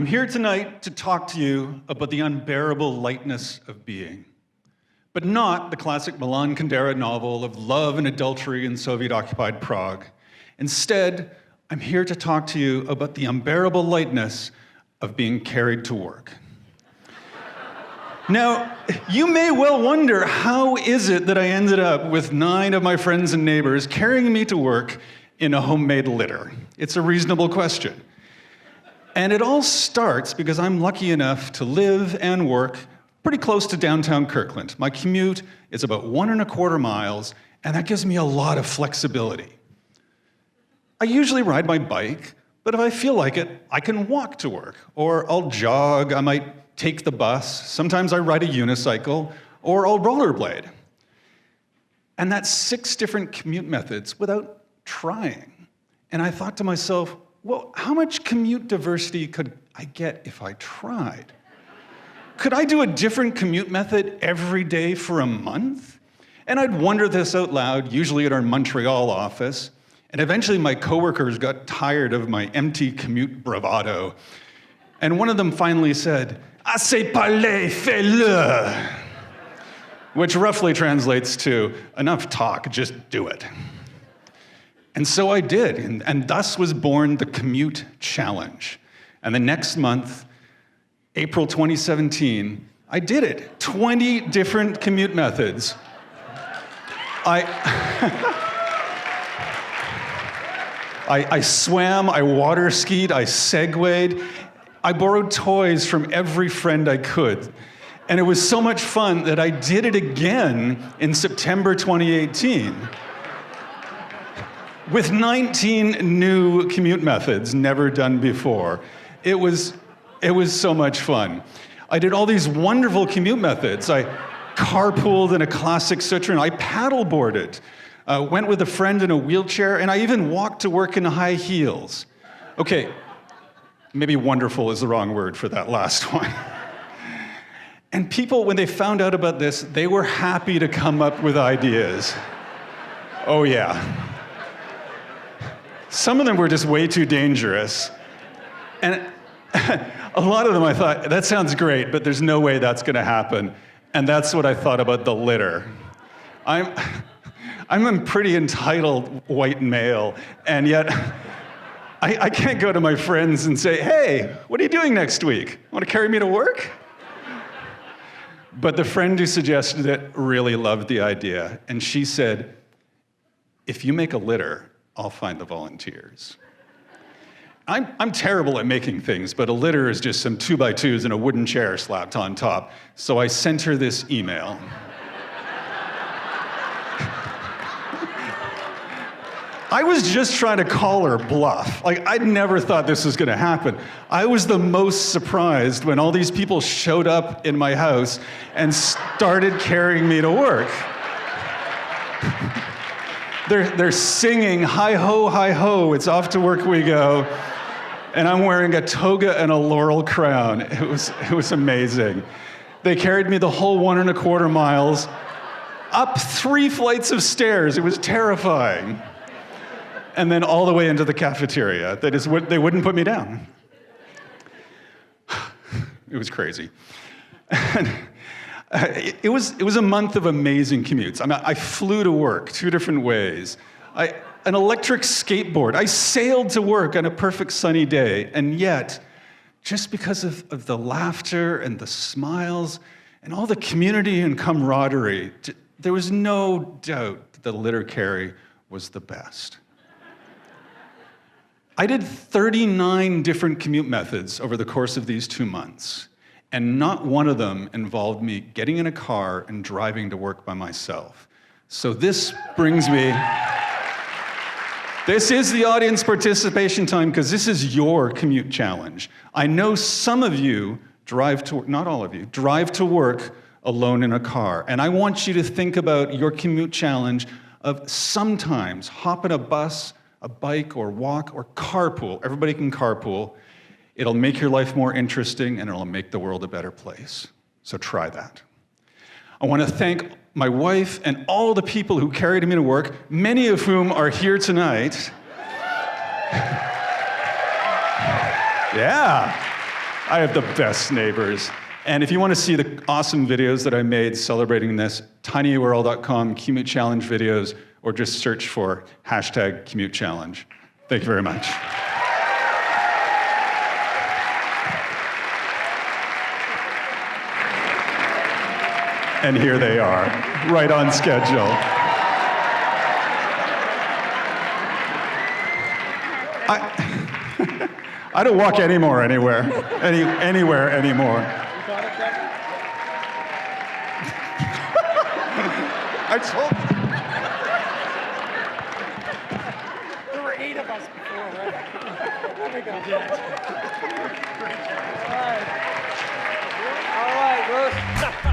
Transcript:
I'm here tonight to talk to you about the unbearable lightness of being, but not the classic Milan Kundera novel of love and adultery in Soviet-occupied Prague. Instead, I'm here to talk to you about the unbearable lightness of being carried to work. Now, you may well wonder, how is it that I ended up with 9 of my friends and neighbors carrying me to work in a homemade litter? It's a reasonable question. And it all starts because I'm lucky enough to live and work pretty close to downtown Kirkland. My commute is about 1.25 miles, and that gives me a lot of flexibility. I usually ride my bike, but if I feel like it, I can walk to work, or I'll jog, I might take the bus, sometimes I ride a unicycle, or I'll rollerblade. And that's 6 different commute methods without trying. And I thought to myself, well, how much commute diversity could I get if I tried? Could I do a different commute method every day for a month? And I'd wonder this out loud, usually at our Montreal office. And eventually my coworkers got tired of my empty commute bravado. And one of them finally said, "Assez parlé, fais-le," which roughly translates to, "Enough talk, just do it." And so I did, and thus was born the Commute Challenge. And the next month, April 2017, I did it. 20 different commute methods. I swam, I water skied, I segwayed. I borrowed toys from every friend I could. And it was so much fun that I did it again in September 2018. With 19 new commute methods never done before. It was so much fun. I did all these wonderful commute methods. I carpooled in a classic Citroen. I paddleboarded, went with a friend in a wheelchair, and I even walked to work in high heels. Okay, maybe wonderful is the wrong word for that last one. And people, when they found out about this, they were happy to come up with ideas. Oh yeah. Some of them were just way too dangerous. And a lot of them I thought, that sounds great, but there's no way that's gonna happen. And that's what I thought about the litter. I'm a pretty entitled white male, and yet I can't go to my friends and say, "Hey, what are you doing next week? Want to carry me to work?" But the friend who suggested it really loved the idea, and she said, "If you make a litter, I'll find the volunteers." I'm terrible at making things, but a litter is just some 2x2s and a wooden chair slapped on top. So I sent her this email. I was just trying to call her bluff. Like, I'd never thought this was gonna happen. I was the most surprised when all these people showed up in my house and started carrying me to work. They're singing, "Hi ho, it's off to work we go." And I'm wearing a toga and a laurel crown. It was amazing. They carried me the whole 1.25 miles, up 3 flights of stairs. It was terrifying. And then all the way into the cafeteria. They wouldn't put me down. It was crazy. It was a month of amazing commutes. I flew to work 2 different ways. An electric skateboard. I sailed to work on a perfect sunny day, and yet, just because of the laughter and the smiles and all the community and camaraderie, there was no doubt that the litter carry was the best. I did 39 different commute methods over the course of these 2 months. And not one of them involved me getting in a car and driving to work by myself. So this brings me, this is the audience participation time, because this is your commute challenge. I know some of you drive to, not all of you, drive to work alone in a car. And I want you to think about your commute challenge of sometimes hop in a bus, a bike, or walk, or carpool. Everybody can carpool. It'll make your life more interesting, and it'll make the world a better place. So try that. I want to thank my wife and all the people who carried me to work, many of whom are here tonight. Yeah. I have the best neighbors. And if you want to see the awesome videos that I made celebrating this, tinyurl.com, Commute Challenge videos, or just search for #Commute Challenge. Thank you very much. And here they are, right on schedule. I don't walk anymore anywhere anymore. I told you. There were 8 of us before, right? There we go. All right, Bruce.